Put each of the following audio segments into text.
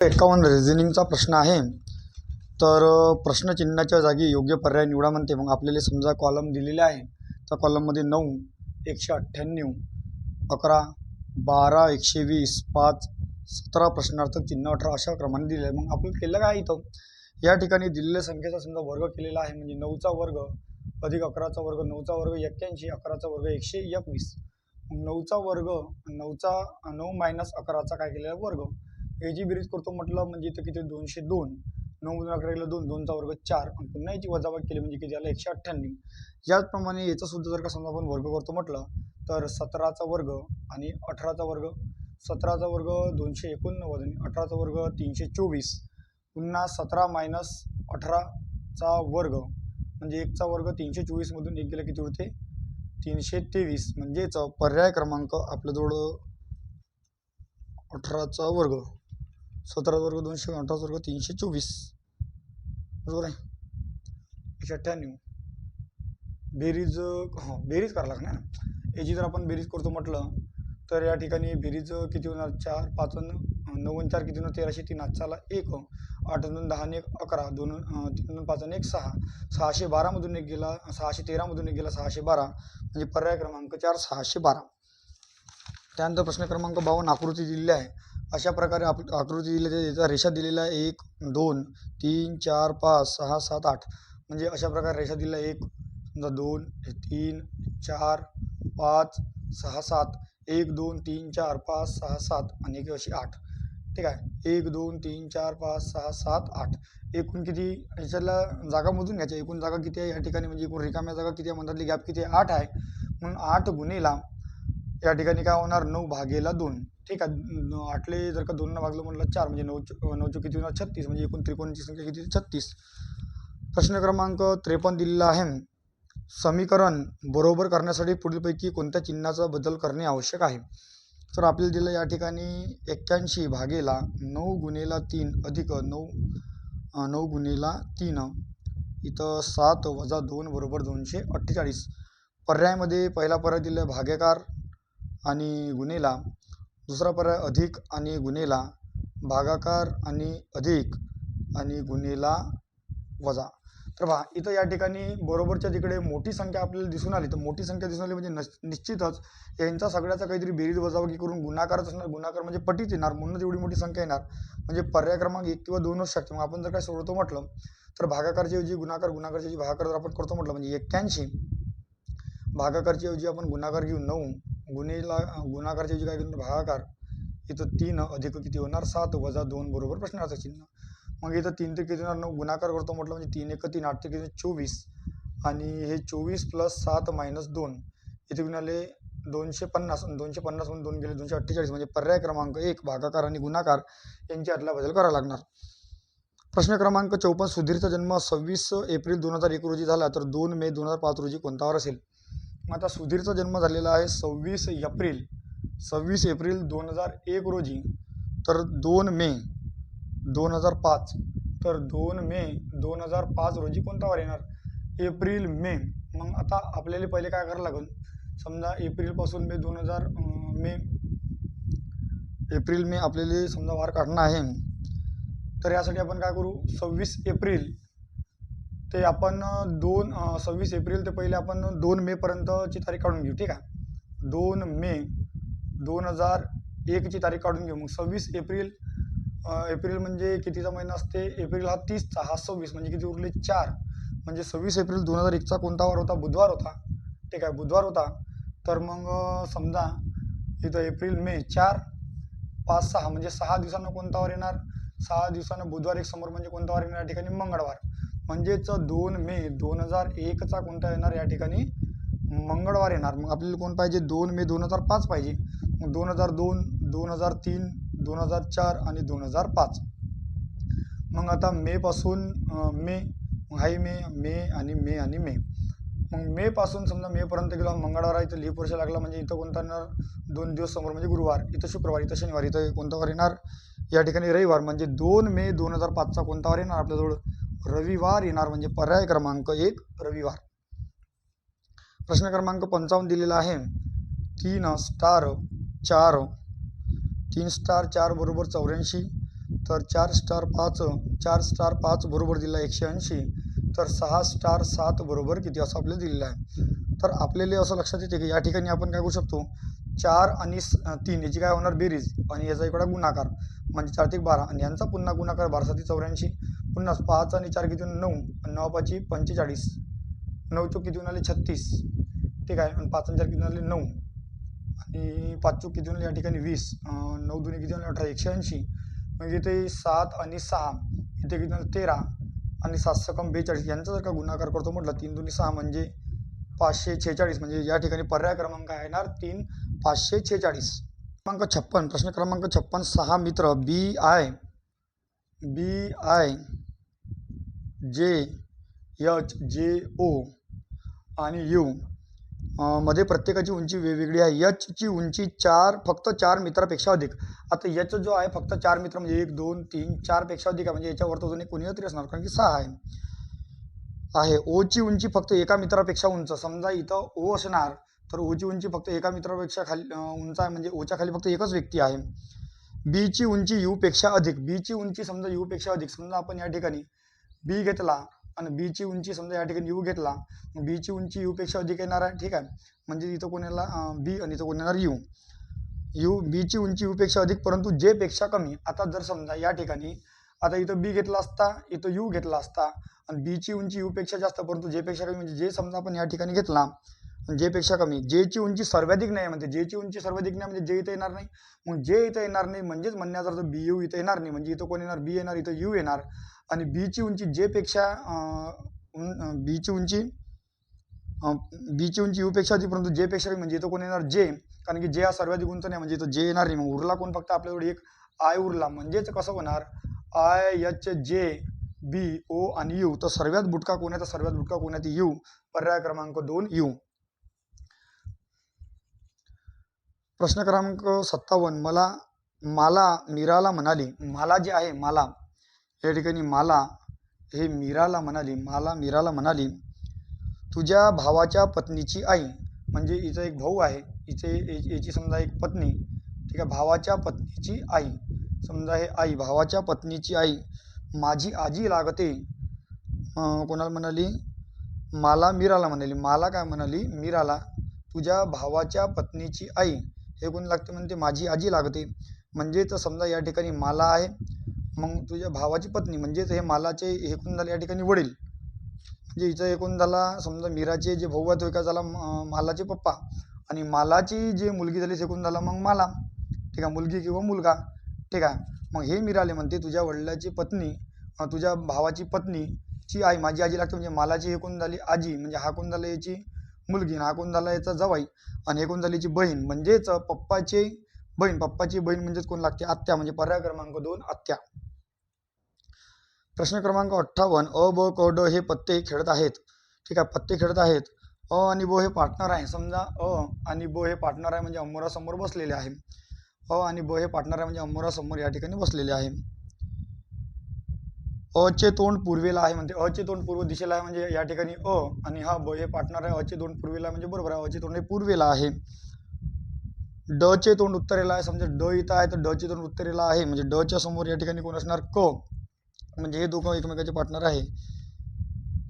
51 रिझनिंगचा प्रश्न आहे. तर प्रश्नचिन्हाच्या जागी योग्य पर्याय निवडा म्हणते. मग आपल्याला समजा कॉलम दिलेले आहे, त्या कॉलममध्ये 9, 198, 11, 12, 120, 5, 17 प्रश्नार्थक चिन्ह 18 अशा क्रमाने दिले आहे. मग आपण केलं काय इथं, या ठिकाणी दिलेल्या संख्येचा समजा वर्ग केलेला आहे, म्हणजे 9चा वर्ग अधिक 11चा वर्ग, 9चा वर्ग 81, 11चा वर्ग 121. मग 9चा वर्ग 9 मायनस 11चा काय केलेला वर्ग, याची बेरीज करतो म्हटलं म्हणजे इथं किती 202. 9 मधून 11 गेलं 2, 2चा वर्ग 4 आणि पुन्हा याची वजाबाकी केली म्हणजे किती आलं 198. याचप्रमाणे याचा सुद्धा जर का समजा आपण वर्ग करतो म्हटलं तर 17चा वर्ग आणि 18चा वर्ग, 17चा वर्ग 289 आणि 18चा वर्ग 324. पुन्हा 17 मायनस 18चा वर्ग म्हणजे 1चा वर्ग 324 मधून 1 गेला किती होते 323. म्हणजेच पर्याय क्रमांक आपल्याजवळ 18चा वर्ग, 17चा वर्ग 200, 18चा वर्ग 324, बरोबर आहे. 198 बेरीज बेरीज करावं लागणार ना. याची जर आपण बेरीज करतो म्हटलं तर या ठिकाणी बेरीज किती होणार 4, 5, 9, 4 किती होणार 1300, 3 हातचाला 1, 8, 2, 10, 1, 11, 2, 3, 5, 1, 6, 612 मधून 1 गेला, 613 मधून 1 गेला 612, म्हणजे पर्याय क्रमांक 4 612. त्यानंतर प्रश्न क्रमांक 52 आकृती दिलेली आहे. अशा प्रकारे आकृती दिलेली याचा रेषा दिलेला आहे 1, 2, 3, 4, 5, 6, 7, 8. म्हणजे अशा प्रकारे रेषा दिलेला 1, समजा 2, 3, 4, 5, 6, 7, 1, 2, 3, 4, 5, 6, 7 आणि एक अशी 8. ठीक आहे, 1, 2, 3, 4, 5, 6, 7, 8. एकूण किती याच्याला जागा मोजून घ्यायच्या. एकूण जागा किती आहे या ठिकाणी, म्हणजे एकूण रिकाम्या जागा किती आहे, मधातली गॅप किती आहे 8 आहे. म्हणून 8 गुणिला या ठिकाणी काय होणार 9 भागेला 2. ठीक आहे, 8ले जर का 2 भागलं म्हटलं 4 म्हणजे 9 किती होणार 36, म्हणजे एकूण त्रिकोणाची संख्या किती 36. प्रश्न क्रमांक 53 दिलेला आहे. समीकरण बरोबर करण्यासाठी पुढीलपैकी कोणत्या चिन्हाचा बदल करणे आवश्यक आहे. तर आपल्याला दिलं या ठिकाणी 81 भागेला 9 गुणिला 3 अधिक 9 गुणिला 3, इथं 7 वजा 2 बरोबर 248. पर्यायामध्ये पहिला पर्याय दिला भागाकार आणि गुणिला, दुसरा पर्याय अधिक आणि गुणिला, भागाकार आणि अधिक आणि गुणिला वजा. तर पहा इथं या ठिकाणी बरोबरच्या तिकडे मोठी संख्या आपल्याला दिसून आली. तर मोठी संख्या दिसून आली म्हणजे निश्चितच यांचा सगळ्याचा काहीतरी बेरीज वजाबाकी करून गुणाकारच असणार. गुणाकार म्हणजे पटीच येणार, म्हणूनच एवढी मोठी संख्या येणार. म्हणजे पर्याय क्रमांक 1 किंवा 2 असू शकते. मग आपण जर काय सोडवतो म्हटलं तर भागाकारच्या ऐवजी गुणाकार, गुणाकारच्या ऐवजी भागाकार जर आपण करतो म्हटलं म्हणजे 81, भागाकारच्या ऐवजी आपण गुणाकार घेऊ 9, गुणिला गुणाकारच्या ऐवजी काय घेऊ भागाकार, इथं 3 अधिक किती होणार 7 वजा 2 बरोबर प्रश्नार्थक चिन्ह. मग इथं 3 ते किती होणार 9, गुणाकार करतो म्हटलं म्हणजे 3 1 3, 8 ते किती 24, आणि हे 24 प्लस 7 मायनस 2 इथे गुणाले 250, 250 म्हणून 2 गेले 248. म्हणजे पर्याय क्रमांक 1 भागाकार आणि गुणाकार यांची अदला बदल करावा लागणार. प्रश्न क्रमांक 54 सुधीरचा जन्म 26 एप्रिल 2001 रोजी झाला तर 2 मे 2005 रोजी कोणता वार असेल. मग आता सुधीरचा जन्म झालेला आहे 26 एप्रिल 2001 रोजी, तर 2 मे 2005, तर 2 मे 2005 रोजी कोणता वार येणार एप्रिल मे. मग आता आपल्याला पहिले काय करावं लागेल, समजा एप्रिलपासून एप्रिल मे आपल्याला समजा वार काढणं आहे. तर यासाठी आपण काय करू 26 एप्रिल ते आपण 26 एप्रिल ते पहिले आपण 2 मे पर्यंतची तारीख काढून घेऊ. ठीक आहे, 2 मे 2001 ची तारीख काढून घेऊ. मग 26 एप्रिल म्हणजे कितीचा महिना असते, एप्रिल हा 30चा, हा 26 म्हणजे किती उरले 4. म्हणजे 26 एप्रिल 2001चा कोणता वार होता, बुधवार होता. ठीक आहे, बुधवार होता. तर मग समजा इथं एप्रिल मे 4 5 6 म्हणजे 6 दिवसांना कोणता वार येणार, 6 दिवसांना बुधवार एक समोर म्हणजे कोणता वार येणार या ठिकाणी मंगळवार. म्हणजेच 2 मे 2001चा कोणता येणार या ठिकाणी मंगळवार येणार. मग आपल्याला कोण पाहिजे 2 मे 2005 पाहिजे. मग 2002, 2003, 2004 आणि 2005. मग आता मे पासून मे, हाय मे आणि मे. मग मे पासून समजा मे पर्यंत गेलो मंगळवार आहे, इथं लीप वर्ष लागला म्हणजे इथं कोणता येणार 2 दिवस समोर म्हणजे गुरुवार, इथं शुक्रवार, इथं शनिवार, इथं कोणता वार येणार या ठिकाणी रविवार. म्हणजे 2 मे 2005चा कोणता वार येणार आपल्याजवळ रविवार येणार. म्हणजे पर्याय क्रमांक 1 रविवार. प्रश्न क्रमांक 55 दिलेला आहे 3 स्टार 4 बरोबर 84, तर 4 स्टार 5 बरोबर दिला 180. तर 6 स्टार 7 बरोबर किती असं आपल्याला दिलेलं आहे. तर आपल्याला असं लक्षात येते की या ठिकाणी आपण काय करू शकतो, 4 आणि 3 याची काय होणार बेरीज आणि याचा इकडा गुणाकार म्हणजे 4 3 12 आणि यांचा पुन्हा गुणाकार 12 7 84. पुन्हा 5 आणि 4 किती 9 आणि 9 5 45. 9 चोक किती होऊन 36. ठीक आहे. आणि 5 आणि 4 किती होऊन 9 आणि 5 चोक किती होऊन या ठिकाणी 20. 9 2 किती होऊन 18 180. म्हणजे इथे 7 आणि 6 इथे किती होऊन 13 आणि 7 सकम 42 यांचा जर का गुणाकार करतो म्हटलं 3 2 6 म्हणजे 546. म्हणजे या ठिकाणी पर्याय क्रमांक काय येणार 3 546. क्रमांक 56 प्रश्न क्रमांक 56 6 मित्र बी आय जे एच जे ओ आणि यू मध्ये प्रत्येकाची उंची वेगवेगळी आहे. एच ची उंची फक्त 4 मित्रापेक्षा अधिक. आता एच जो आहे फक्त 4 मित्र म्हणजे 1 2 3 4 पेक्षा अधिक आहे म्हणजे याच्यावर अजून कोणी तरी असणार कारण की 6 आहे. ओ ची उंची फक्त एका मित्रापेक्षा उंच. समजा इथं ओ असणार तर ओ ची उंची फक्त एका मित्रापेक्षा खाली उंच आहे म्हणजे ओच्या खाली फक्त एकच व्यक्ती आहे. बी ची उंची यू पेक्षा अधिक. बी ची उंची समजा यू पेक्षा अधिक. समजा आपण या ठिकाणी बी घेतला आणि बी ची उंची समजा या ठिकाणी यू घेतला, बी ची उंची यू पेक्षा अधिक येणार आहे. ठीक आहे. म्हणजे इथं कोण येणार बी आणि इथं कोण येणार यू. बी ची उंची यू पेक्षा अधिक परंतु जे पेक्षा कमी. आता जर समजा या ठिकाणी आता इथं बी घेतला असता, इथं यू घेतला असता आणि बी ची उंची यू पेक्षा जास्त परंतु जे पेक्षा कमी म्हणजे जे समजा आपण या ठिकाणी घेतला जे पेक्षा कमी. जे ची उंची सर्वाधिक नाही म्हणजे जे ची उंची सर्वाधिक नाही म्हणजे जे इथं येणार नाही. मग जे इथं येणार नाही म्हणजेच म्हणण्याचा अर्थ बी यू इथं येणार नाही म्हणजे इथं कोण येणार बी येणार इथं यू येणार. आणि बी ची उंची जे पेक्षा बी ची उंची यू पेक्षा अधिक परंतु जे पेक्षा कमी म्हणजे इथं कोण येणार जे. कारण की जे हा सर्वाधिक उंच नाही म्हणजे इथं जे येणार नाही. मग उरला कोण फक्त आपल्याकडे एक आय उरला. म्हणजेच कसं होणार I H J B O आणि यू. तर सर्वात बुटका कोण आहे तर सर्वात बुटका कोण आहे यू. पर्याय क्रमांक 2 यू. प्रश्न क्रमांक 57 माला मीराला म्हणाली. माला जे आहे माला या ठिकाणी माला हे मीराला म्हणाली तुझ्या भावाच्या पत्नीची आई. म्हणजे हिचा एक भाऊ आहे याची समजा एक पत्नी. ठीक आहे. भावाच्या पत्नीची आई समजा हे आई भावाच्या पत्नीची आई माझी आजी लागते. कोणाला म्हणाली मीराला म्हणाली. माला काय म्हणाली मीराला तुझ्या भावाच्या पत्नीची आई हे कोण लागते म्हणते माझी आजी लागते. म्हणजेच समजा या ठिकाणी माला आहे मग तुझ्या भावाची पत्नी म्हणजेच हे मालाचे हे कोण झाले या ठिकाणी वडील. म्हणजे हिचं एकूण झाला समजा मीराचे जे भाऊ आहेत का झाला मालाचे पप्पा आणि मालाची जी मुलगी झाली एकूण झाला मग माला. ठीक आहे. मुलगी किंवा मुलगा. ठीक आहे. मग हे मीराले म्हणते तुझ्या वडिलाची पत्नी तुझ्या भावाची पत्नीची आई माझी आजी लागते. म्हणजे मालाची एकूण झाली आजी म्हणजे हा कोण झाला याची मुलगी हा कोण झाला याचा जावाई आणि एकूण झाली याची बहीण म्हणजेच पप्पाची बहीण म्हणजेच कोण लागते आत्या. म्हणजे पर्याय क्रमांक 2 आत्या. प्रश्न क्रमांक 58 अ ब क ड हे पत्ते खेळत आहेत. ठीक आहे. पत्ते खेळत आहेत. अ आणि ब हे पार्टनर आहे. समजा अ आणि ब हे पार्टनर आहे म्हणजे अमोरासमोर बसलेले आहे. अ आणि ब हे पार्टनर आहे म्हणजे अमोरासमोर या ठिकाणी बसलेले आहे. अ चे तोंड पूर्वेला आहे म्हणते. अ चे तोंड पूर्व दिशेला आहे म्हणजे या ठिकाणी अ आणि हा ब हे पार्टनर आहे. अ चे तोंड पूर्वेला आहे म्हणजे बरोबर आहे. अ चे तोंड हे पूर्वेला आहे. ड चे तोंड उत्तरेला आहे. समजा ड इथं आहे तर ड चे तोंड उत्तरेला आहे म्हणजे ड च्या समोर या ठिकाणी कोण असणार क. म्हणजे हे दोघं एकमेकाचे पार्टनर आहे.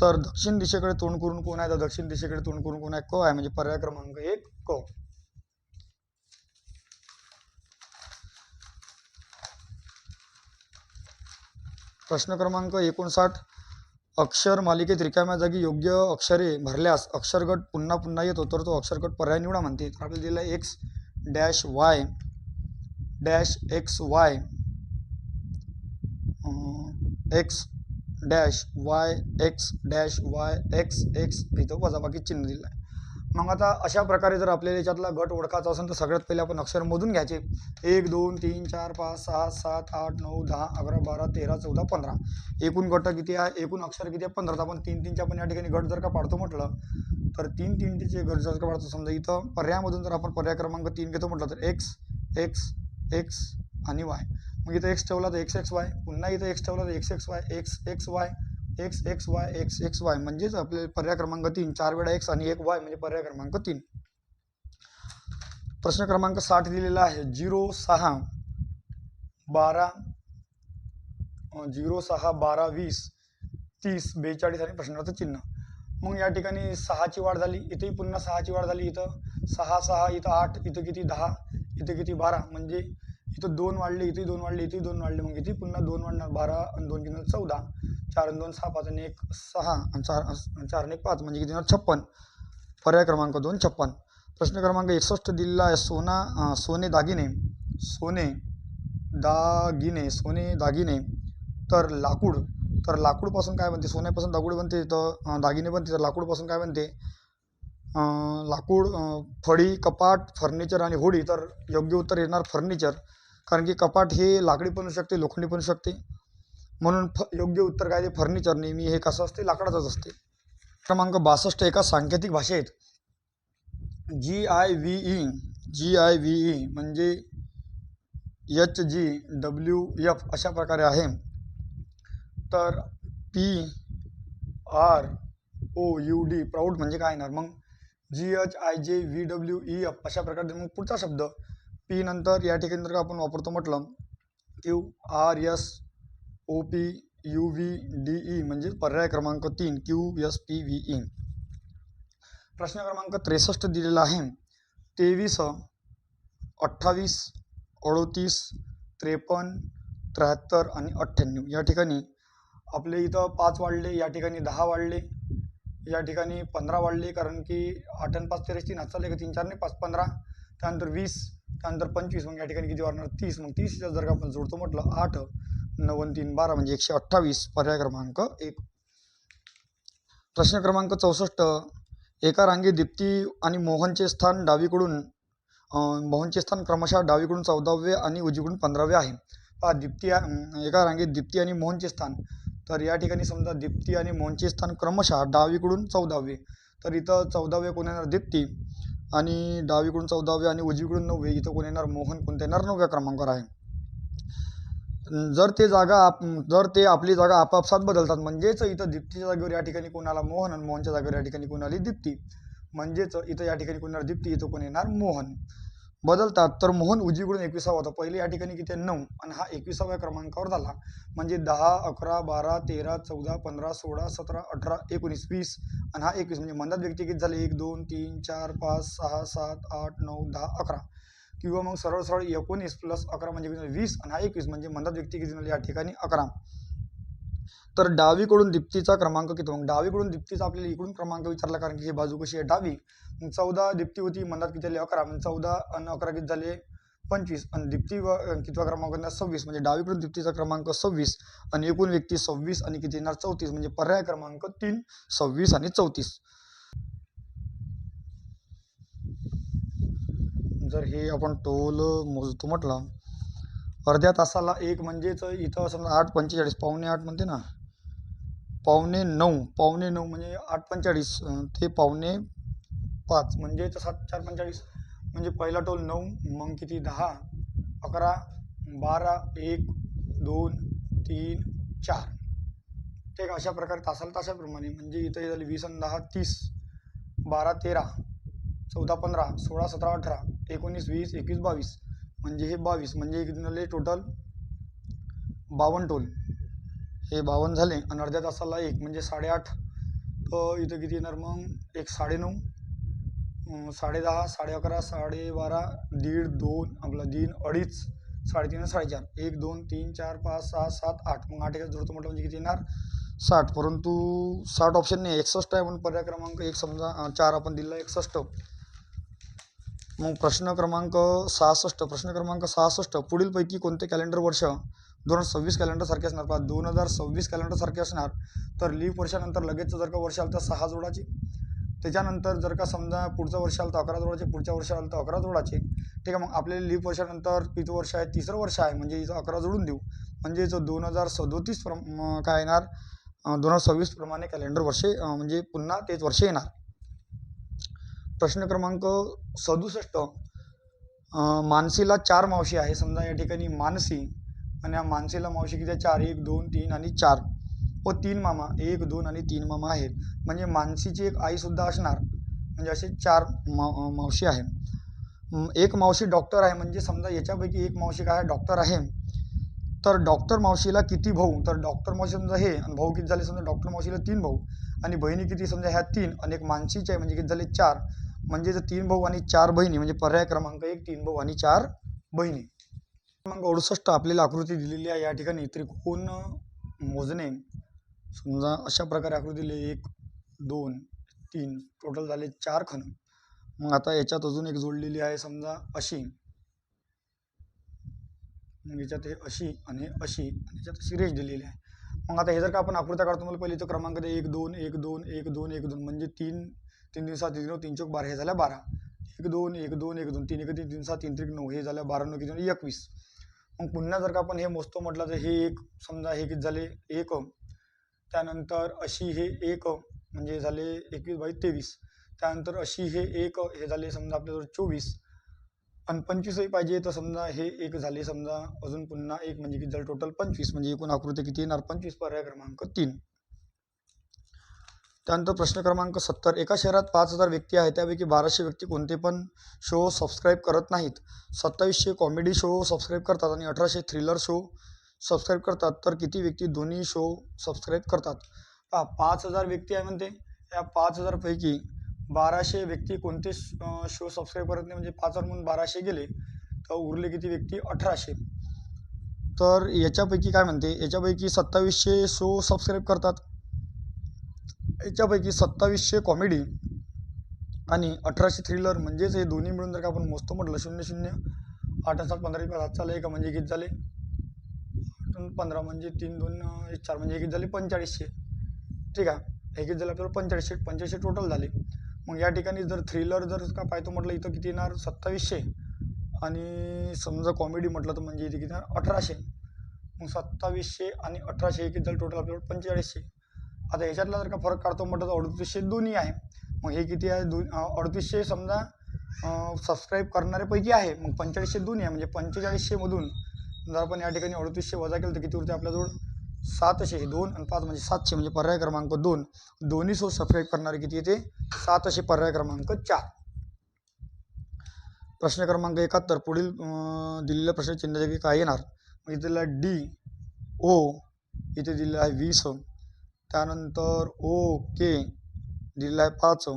तर दक्षिण दिशेकडे तोंड करून कोण आहे तर दक्षिण दिशेकडे तोंड करून कोण आहे क आहे म्हणजे पर्याय क्रमांक 1 क. प्रश्न क्रमांक 59 अक्षर मालिकेत रिकाम्या जागी योग्य अक्षरे भरल्यास अक्षरगट पुन्हा पुन्हा येतो तर तो अक्षरगट पर्याय निवडा म्हणते. तर आपल्याला दिला x dash Y dash x Y x dash Y x dash Y x x इथं वजाबाकी चिन्ह दिलं आहे. मग आता अशा प्रकारे जर आपल्याला याच्यातला गट ओळखायचा असेल तर सगळ्यात पहिले आपण अक्षर मोजून घ्यायचे. 1 2 3 4 5 6 7 8 9 10 11 12 13 14 15. एकूण गट किती आहे एकूण अक्षर किती आहे 15. आपण 3 3चे आपण या ठिकाणी गट जर का पाडतो म्हटलं तर 3 3चे गट जर का पाडतो समजा इथं पर्यायामधून जर आपण पर्याय क्रमांक 3 घेतो म्हटलं तर एक्स एक्स एक्स आणि वाय. मग इथं एक्स ठेवला तर एक्स एक्स वाय पुन्हा इथं एक्स ठेवला तर x x Y x x Y x x Y x x Y म्हणजेच आपले पर्याय क्रमांक 3 4 वेळा एक्स आणि 1 वाय म्हणजे पर्याय क्रमांक 3. प्रश्न क्रमांक 60 दिलेला आहे 0 6 12 0 6 12 20 30 42 आणि प्रश्नार्थ चिन्ह. मग या ठिकाणी 6ची वाढ झाली, इथेही पुन्हा 6ची वाढ झाली, इथं 6 6 इथं 8, इथं किती 10, इथं किती 12, म्हणजे इथं 2 वाढले, इथे 2 वाढले, इथे 2 वाढले, मग इथे पुन्हा 2 वाढणार, 12 आणि 2 किती 14, 4 आणि 2 6, 5 आणि 1 6 आणि 4 आणि 1 5, म्हणजे किती 56. पर्याय क्रमांक 2 56. प्रश्न क्रमांक 61 दिलेला आहे. सोने दागिने तर लाकूडपासून काय बनते? सोन्यापासून दागूड बनते, तर दागिने बनते, तर लाकूडपासून काय बनते? लाकूड, फळी, कपाट, फर्निचर आणि होडी. तर योग्य उत्तर येणार फर्निचर, कारण की कपाट हे लाकडी पण शकते, लोखंडी पण शकते, म्हणून योग्य उत्तर काय ते फर्निचर. नेहमी हे कसं असते? लाकडाचंच असते. क्रमांक 62 एका सांकेतिक भाषेत GIVE म्हणजे HGWF अशा प्रकारे आहे. तर PROUD प्राऊड म्हणजे काय येणार? मग GHIJVWEF अशा प्रकारे. मग पुढचा शब्द पी नंतर या ठिकाणी जर आपण वापरतो म्हटलं QRSOPUVDE म्हणजे पर्याय क्रमांक 3 QSPVE. प्रश्न क्रमांक 63 दिलेला आहे. 23, 28, 38, 53, 73 आणि 98. या ठिकाणी आपले इथं 5 वाढले, या ठिकाणी 10 वाढले, या ठिकाणी 15 वाढले, कारण की 8 आणि 5 13 3 चालले का 3 4 5 15, त्यानंतर 20, त्यानंतर 25, मग या ठिकाणी किती वाढणार? 30. मग 30 जर का आपण जोडतो म्हटलं 8 9 आणि 3 12 म्हणजे 128. पर्याय क्रमांक 1. प्रश्न क्रमांक 64 एका रांगेत दीप्ती आणि मोहनचे स्थान क्रमशः डावीकडून 14वे आणि उजवीकडून 15वे आहे. पहा, एका रांगेत दीप्ती आणि मोहनचे स्थान. तर या ठिकाणी समजा दीप्ती आणि मोहनचे स्थान क्रमशः डावीकडून 14वे, तर इथं 14वे कोण येणार? दीप्ती, आणि डावीकडून 14वे आणि उजवीकडून 9वे, इथं कोण येणार? मोहन. कोणत्या येणार? 9व्या क्रमांकावर आहे. जर ते आपली जागा आपापसात बदलतात, म्हणजेच इथं दीप्तीच्या जागेवर या ठिकाणी कोणाला? मोहन, आणि मोहनच्या जागेवर या ठिकाणी कोणाली? दीप्ती, म्हणजेच इथं या ठिकाणी कोण येणार? दीप्ती, इथं कोण येणार? मोहन. बदलतात, तर मोहन उजवीकडून 21वा होता. पहिले या ठिकाणी किती? 9, आणि हा 21व्या क्रमांकावर झाला, म्हणजे 10 11 12 13 14 15 16 17 18 19 20, आणि हा 21, म्हणजे मंदात व्यक्ती किती झाले? 1 2 3 4 5 6 7 8 9 10 11, किंवा मग सरळ 19 + 11 म्हणजे 20, आणि हा 21, म्हणजे मंदात व्यक्ती किती झाली? या ठिकाणी 11. तर डावीकडून दीप्तीचा क्रमांक किती? मग डावीकडून दीप्तीचा आपल्याला इकडून क्रमांक विचारला, कारण की ही बाजू कशी आहे? डावी. 14 दीप्ती होती, मंदात किती झाली? 11, म्हणजे 14 आणि 11 किती झाले? 25, आणि दीप्ती कितवा क्रमांक? 26, म्हणजे डावीकडून दीप्तीचा क्रमांक 26, आणि एकूण व्यक्ती 26, आणि किती येणार? 34, म्हणजे पर्याय क्रमांक 3 26 आणि 34. जर हे आपण टोल मोजतो म्हटलं अर्ध्या तासाला 1, म्हणजेच इथं समजा 8:45 पावणे 8 म्हणते ना, पावणे 9 म्हणजे 8:45 ते पावणे 5, म्हणजे 7 4 45, म्हणजे पहिला टोल 9, मग किती? 10 11 12 1 2 3 4. ठीक, अशा प्रकारे तासाला तासाप्रमाणे. म्हणजे इथं झाली 20 आणि 10 30, 12 13 14 15 16 17 18 19 20 21 22, म्हणजे हे 22, म्हणजे किती झाले टोटल? 52 टोल. हे 52 झाले, आणि अर्ध्या तासाला 1 म्हणजे 8.5. तर इथं किती येणार? मग 1 9.5 10.5 11.5 12.5 दीड 2 आपला 3 2.5 3.5 4.5 1 2 3 4 5 6 7 8, मग 8 एकच जोडतो म्हटलं म्हणजे किती येणार? 60. परंतु 60 ऑप्शन नाही, 61 आहे, म्हणून पर्याय क्रमांक 1 समजा 4 आपण दिला 61. मग प्रश्न क्रमांक 66 पुढीलपैकी कोणते कॅलेंडर वर्ष 2026 कॅलेंडर सारखे असणार? पहा, 2026 कॅलेंडर सारखे असणार, तर लीप वर्षानंतर लगेच जर का वर्ष आलं तर 6 जोडाचे, त्याच्यानंतर जर का समजा पुढचं वर्ष आलं तर 11 जोडाचे, पुढच्या वर्ष आलं तर 11 जोडाचे. ठीक आहे, मग आपल्याला लीप वर्षानंतर किती वर्ष आहे? तिसरं वर्ष आहे, म्हणजे इथं 11 जोडून देऊ, म्हणजे 2037 काय येणार? 2026 प्रमाणे कॅलेंडर वर्षे, म्हणजे पुन्हा तेच वर्ष येणार. प्रश्न क्रमांक 67 मानसीला 4 मावशी आहे. समजा या ठिकाणी मानसी, आणि या मानसीला मावशी किती? 4 1 2 3 आणि 4, व 3 मामा 1 2 आणि 3 मामा आहेत, म्हणजे मानसीची एक आई सुद्धा असणार, म्हणजे असे 4 मावशी आहे. एक मावशी डॉक्टर आहे, म्हणजे समजा याच्यापैकी एक मावशी काय? डॉक्टर आहे, तर डॉक्टर मावशीला किती भाऊ? तर डॉक्टर मावशी समजा हे आणि भाऊ किती झाले? समजा डॉक्टर मावशीला 3 भाऊ आणि बहिणी किती? समजा ह्या 3 आणि एक मानसीचे आहे म्हणजे किती झाले? 4. म्हणजे जर 3 भाऊ आणि 4 बहिणी म्हणजे पर्याय क्रमांक 1 3 भाऊ आणि 4 बहिणी. क्रमांक 68 आपल्याला आकृती दिलेली आहे. या ठिकाणी त्रिकोण मोजणे. समजा अशा प्रकारे आकृती दिली 1 2 3 टोटल झाले 4 खण. मग आता याच्यात अजून एक जोडलेली आहे समजा अशी. मग याच्यात हे अशी आणि अशी आणि याच्यात अशी रेष दिलेली आहे. मग आता हे जर का आपण आकृत्या काढतो मला पहिले इथं क्रमांक दे 1 2 1 2 1 2 1 2 म्हणजे 3 3 3 7 3 9 3 चौक 12 हे झाल्या 12. 1 2 1 2 1 2 3 1 3 3 7 3 3 9 हे झालं 12 9 किती 21. मग पुन्हा जर का आपण हे मोजतो म्हटलं तर हे एक समजा हे किती झाले 1. त्यानंतर अशी हे 1 म्हणजे झाले 21 बाय 23. त्यानंतर अशी हे 1 हे झाले समजा आपल्याजवळ 24 आणि 25 पाहिजे तर समजा हे 1 झाले समजा अजून पुन्हा 1 म्हणजे किती झालं टोटल 25 म्हणजे एकूण आकृती किती येणार 25 पर्याय क्रमांक 3. त्यानंतर प्रश्न क्रमांक 70. एका शहरात 5000 व्यक्ती आहेत त्यापैकी 1200 व्यक्ती कोणते पण शो सबस्क्राईब करत नाहीत. 2700 कॉमेडी शो सबस्क्राईब करतात आणि 1800 थ्रिलर शो सबस्क्राईब करतात. तर किती व्यक्ती दोन्ही शो सबस्क्राईब करतात? 5000 व्यक्ती आहे म्हणते. या 5000 पैकी 1200 व्यक्ती कोणते शो सबस्क्राईब करत नाही म्हणजे 5 म्हणून 1200 गेले तर उरले किती व्यक्ती 1800. तर याच्यापैकी काय म्हणते याच्यापैकी 2700 शो सबस्क्राईब करतात. याच्यापैकी 2700 कॉमेडी आणि 1800 थ्रिलर म्हणजेच हे दोन्ही मिळून जर का आपण मोजतो म्हटलं 0 0 8 7 15 हात चालू आहे का म्हणजे किती झाले 15 म्हणजे 3 2 1 4 म्हणजे किती झाले 4500. ठीक आहे हे किती झाले आपल्याला 4500 टोटल झाले. मग या ठिकाणी जर थ्रिलर जर का पाहतो म्हटलं इथं किती येणार 2700 आणि समजा कॉमेडी म्हटलं तर म्हणजे इथे किती येणार 1800. मग 2700 आणि 1800 हे किती झालं टोटल आपल्याला 4500. आता ह्याच्यातला जर का फरक काढतो म्हटलं तर 3800 दोन्ही आहे. मग हे किती आहे 3800 समजा सबस्क्राईब करणाऱ्यापैकी आहे. मग 4500 दोन्ही आहे म्हणजे 4500 मधून जर आपण या ठिकाणी 3800 वजा केलं तर किती उरते आपल्याजवळ 700. 2 आणि 5 म्हणजे 700 म्हणजे पर्याय क्रमांक 2. दोन्ही शो सबस्क्राईब करणारे किती येते 700 पर्याय क्रमांक 4. प्रश्न क्रमांक 71. पुढील दिलेल्या प्रश्न चिन्हाच्या काय येणार? इथे दिलेला डी ओ इथे दिलेलं आहे 20. त्यानंतर ओ के दिलेला आहे 5.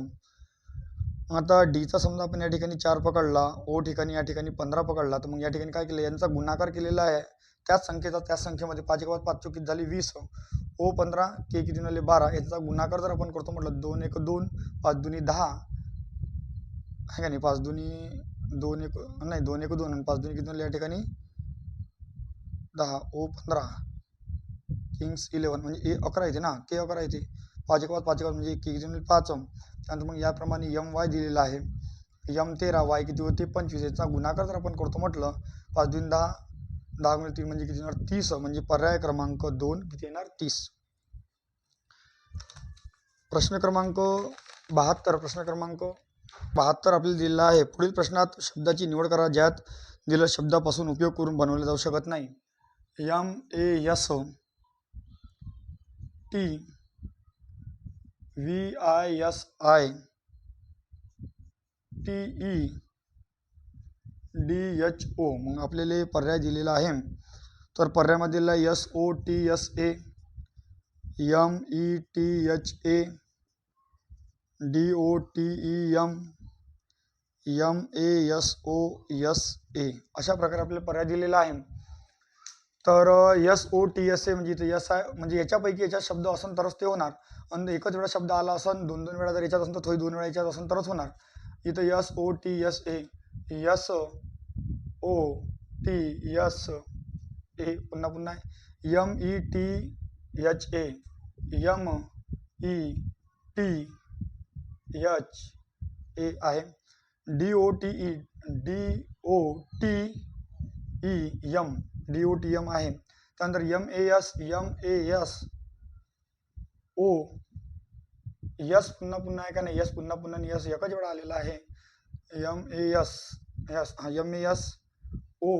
आता डीचा समजा आपण या ठिकाणी 4 पकडला ओ ठिकाणी या ठिकाणी 15 पकडला तर मग या ठिकाणी काय केलं यांचा गुणाकार केलेला आहे त्याच संख्येचा त्याच संख्येमध्ये 5 1 5 किती झाली 20. ओ 15 के किती झाले 12. याचा गुणाकार जर आपण करतो म्हटलं 2 1 2 5 2 10 आहे का नाही 5 2 2 1 नाही 2 1 2 आणि 5 2 किती झाले या ठिकाणी 10. ओ 15 किंग्स 11 म्हणजे 11 येते ना के 11 येते 5 1 5 1 म्हणजे के किती 5. त्यानंतर मग याप्रमाणे एम वाय दिलेला आहे. एम 13 वाय किती होते 25. याचा गुणाकार जर आपण करतो म्हटलं 5 2 10 10 गुणिले 3 म्हणजे किती येणार 30 म्हणजे पर्याय क्रमांक 2 किती येणार 30. प्रश्न क्रमांक 72. प्रश्न क्रमांक 72 आपल्याला दिलेला आहे. पुढील प्रश्नात शब्दाची निवड करा ज्यात दिलेल्या शब्दापासून उपयोग करून बनवले जाऊ शकत नाही. MAST VISITEDHO. मग आपल्याला पर्याय दिलेला आहे. तर पर्यायामध्ये दिलेला SOTSA METHA DOTEM MASOSA अशा प्रकारे आपल्याला पर्याय दिलेला आहे. तर SOTSA म्हणजे इथं यस आहे म्हणजे याच्यापैकी याच्यात शब्द असन तरच ते होणार आणि एकच वेळा शब्द आला असन 2 वेळा जर याच्यात असेल तर थोडी 2 वेळा याच्यात असेल तरच होणार. इथं SOTSA SOTSA पुन्हा पुन्हा METHA METHA आहे. DOTEM आहे. त्यानंतर MASO यस पुन्हा पुन्हा आहे का नाही यस पुन्हा पुन्हा यस एकच वेळा आलेला आहे. MASO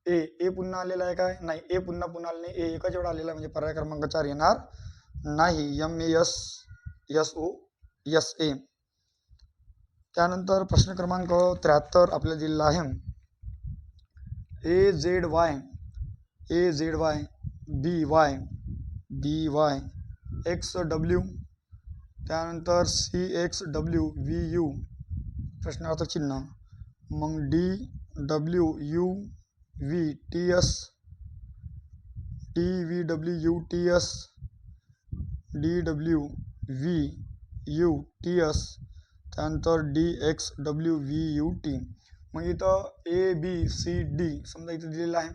ए पुन्हा आलेला आहे काय नाही ए पुन्हा पुन्हा आले नाही ए एकच वेळा आलेला म्हणजे पर्याय क्रमांक 4 येणार नाही. MASOSA. त्यानंतर प्रश्न क्रमांक 73 आपल्याला दिलेला आहे. AZY AZY BY XW, त्यानंतर CXW VU प्रश्नार्थक चिन्ह, मग DWUV TS DVWUTS DWVUTS, त्यानंतर DXWVUT. मग इथं ABCD समजा इथं दिलेलं आहे.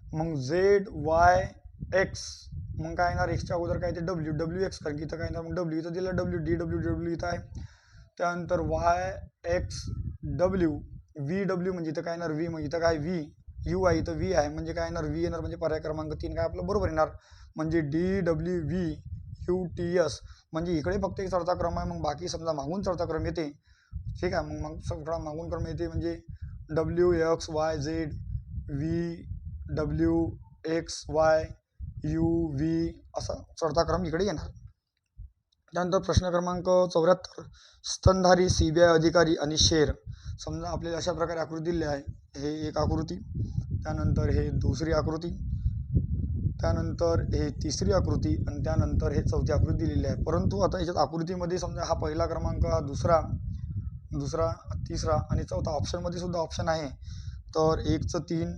मग ZYX, मग काय येणार, एक्सच्या अगोदर काय ते WX, कारण की इथं काय येणार, मग W इथं दिलं DWW इथं आहे. त्यानंतर YXW VW म्हणजे इथं काय येणार V, मग इथं काय VU आहे, इथं V आहे म्हणजे काय येणार V येणार, म्हणजे पर्याय क्रमांक 3 काय आपलं बरोबर येणार, म्हणजे DWVUTS. म्हणजे इकडे फक्त एक चढता क्रम आहे, मग बाकी समजा मागून चढता क्रम येते. ठीक आहे, मग सगळा मागून क्रम येते, म्हणजे WXYZ VWXYUV असा चढता क्रम इकडे येणार. त्यानंतर प्रश्न क्रमांक 74, स्तनधारी CBI अधिकारी आणि शेर. समजा आपल्याला अशा प्रकारे आकृती दिली आहे. हे एक आकृती, त्यानंतर हे दुसरी आकृती, त्यानंतर हे तिसरी आकृती आणि त्यानंतर हे चौथी आकृती दिलेली आहे. परंतु आता याच्यात आकृतीमध्ये समजा हा पहिला क्रमांक, हा दुसरा, तिसरा आणि चौथा, ऑप्शनमध्ये सुद्धा ऑप्शन आहे. तर 1चं 3,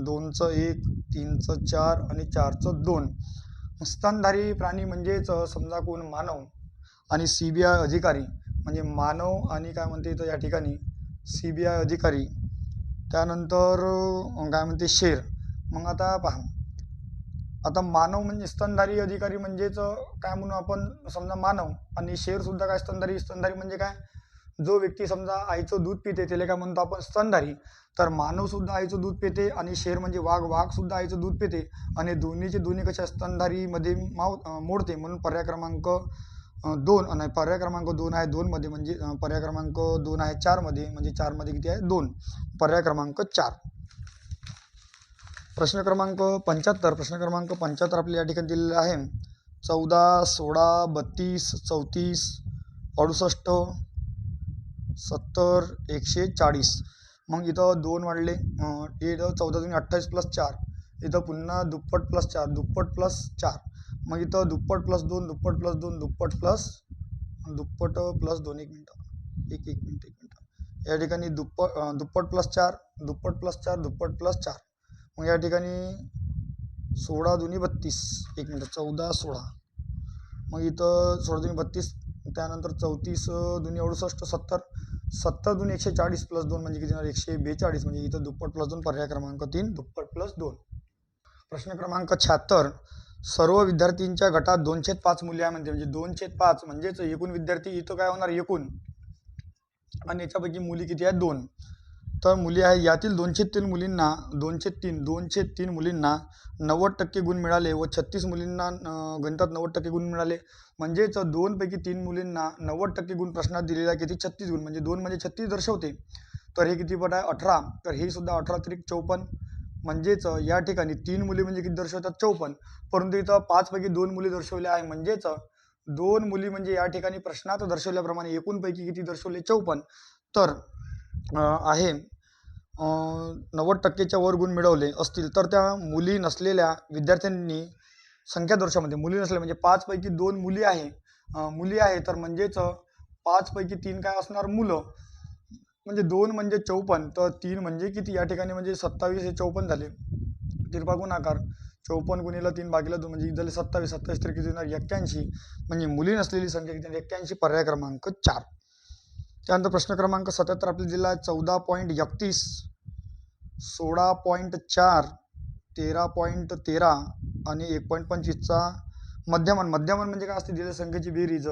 2चं 1, 3चं 4 आणि 4चं 2. स्तनधारी प्राणी म्हणजेच समजा कोण, मानव आणि CBI अधिकारी, म्हणजे मानव आणि काय म्हणते इथं या ठिकाणी CBI अधिकारी, त्यानंतर काय म्हणते शेर. मग आता पहा, आता मानव म्हणजे स्तनधारी अधिकारी म्हणजेच काय म्हणू आपण, समजा मानव, आणि शेर सुद्धा काय स्तनधारी म्हणजे काय, जो व्यक्ती समजा आईचं दूध पिते त्याला काय म्हणतो आपण, स्तनधारी. तर मानव सुद्धा आईचं दूध पिते आणि शेर म्हणजे वाघ सुद्धा आईचं दूध पिते, आणि दोन्ही कशा स्तनधारीमध्ये मोडते, म्हणून पर्याय क्रमांक 2. आणि पर्याय क्रमांक 2 आहे 2 मध्ये, म्हणजे पर्याय क्रमांक 2 आहे 4 मध्ये, म्हणजे 4 मध्ये किती आहे 2, पर्याय क्रमांक 4. प्रश्न क्रमांक 75. प्रश्न क्रमांक 75 आपल्या या ठिकाणी दिलेला आहे. 14, 16, 32, 34, 68, 70, 140. मग इथं 2 वाढले, इथं 14 28 + 4, इथं पुन्हा दुप्पट + 4, दुप्पट + 4. मग इथं दुप्पट + 2, दुप्पट + 2, दुप्पट + 2. एक मिनिट, या ठिकाणी दुप्पट + 4, दुप्पट + 4, दुप्पट + 4. मग या ठिकाणी 16 2 32. एक मिनिट, 14 16. मग इथं 16 2 32, त्यानंतर 34 2 68, 70, 70 2 140 + 2 म्हणजे किती, 142. म्हणजे इथं दुप्पट + 2, पर्याय क्रमांक 3, दुप्पट + 2. प्रश्न क्रमांक 76, सर्व विद्यार्थ्यांच्या गटात 2/5 मुले आहे म्हणते, म्हणजे 2/5 म्हणजेच एकूण विद्यार्थी इथं काय होणार एकूण, आणि याच्यापैकी मुली किती आहेत 2. तर मुली आहे, यातील 2/3 मुलींना 2/3 मुलींना 90% गुण मिळाले व 36 मुलींना गणितात 90% गुण मिळाले. म्हणजेच 2 पैकी 3 मुलींना 90% गुण प्रश्नात दिलेला किती 36 गुण, म्हणजे 2 म्हणजे 36 दर्शवते. तर हे किती पट आहे 18. तर हे सुद्धा 18 × 54. म्हणजेच या ठिकाणी 3 मुली म्हणजे किती दर्शवतात 54. परंतु इथं 5 पैकी 2 मुली दर्शवल्या आहे, म्हणजेच 2 मुली म्हणजे या ठिकाणी प्रश्नात दर्शवल्याप्रमाणे एकूण पैकी किती दर्शवले 54. तर आहे 90%च्या वर गुण मिळवले असतील तर त्या मुली नसलेल्या विद्यार्थ्यांनी संख्या दर्शवमध्ये मुली नसल्या, म्हणजे 5 पैकी 2 मुली आहे तर म्हणजेच 5 पैकी 3 काय असणार मुलं, म्हणजे 2 म्हणजे 54, तर 3 म्हणजे किती या ठिकाणी, म्हणजे 27 हे 54 झाले. तिरपा गुणाकार 54 गुणिले 3 भागिले 2 म्हणजे झाले 27. 27 तर किती होणार 81. म्हणजे मुली नसलेली संख्या किती 81, पर्याय क्रमांक 4. त्यानंतर प्रश्न क्रमांक 77 आपल्याला दिला आहे. 14.31, 16.4, 13.13 आणि 1.25चा मध्यमान म्हणजे काय असते, दिलेल्या संख्येची बेरीज